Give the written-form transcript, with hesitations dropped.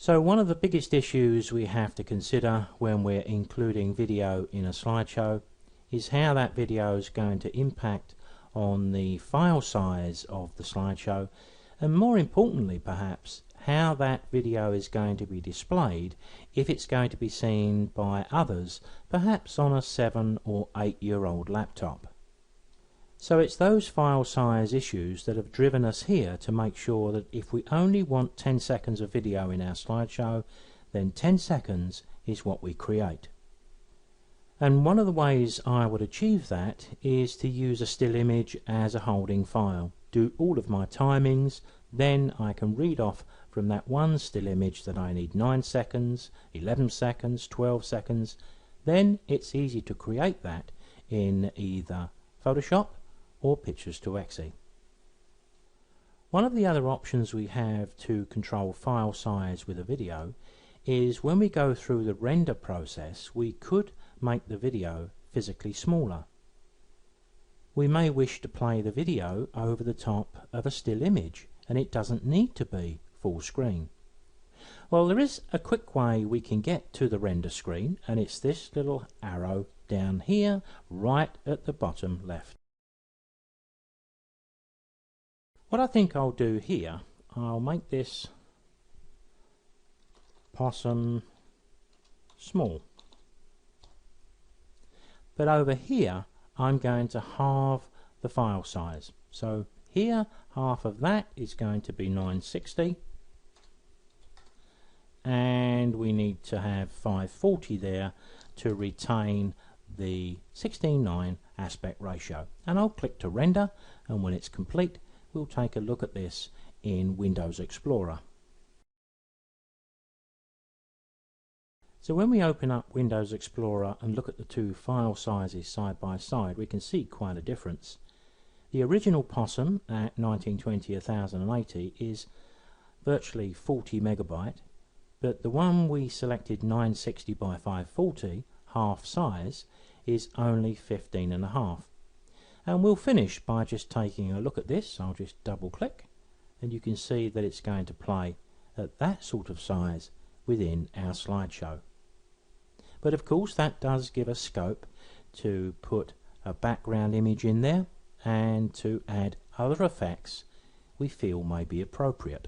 So one of the biggest issues we have to consider when we're including video in a slideshow is how that video is going to impact on the file size of the slideshow, and more importantly perhaps how that video is going to be displayed if it's going to be seen by others, perhaps on a 7 or 8-year-old laptop. So it's those file size issues that have driven us here to make sure that if we only want 10 seconds of video in our slideshow, then 10 seconds is what we create. And one of the ways I would achieve that is to use a still image as a holding file. Do all of my timings, then I can read off from that one still image that I need 9 seconds, 11 seconds, 12 seconds. Then it's easy to create that in either Photoshop or Pictures2Exe. One of the other options we have to control file size with a video is when we go through the render process, we could make the video physically smaller. We may wish to play the video over the top of a still image, and it doesn't need to be full screen. Well, there is a quick way we can get to the render screen, and it's this little arrow down here right at the bottom left. What I think I'll do here, I'll make this possum small. But over here I'm going to halve the file size. So here half of that is going to be 960, and we need to have 540 there to retain the 16:9 aspect ratio. And I'll click to render, and when it's complete we'll take a look at this in Windows Explorer. So when we open up Windows Explorer and look at the two file sizes side by side, we can see quite a difference. The original Possum at 1920x1080 is virtually 40 megabyte, but the one we selected 960 by 540 half size is only 15.5. And we'll finish by just taking a look at this. I'll just double click and you can see that it's going to play at that sort of size within our slideshow. But of course that does give us scope to put a background image in there and to add other effects we feel may be appropriate.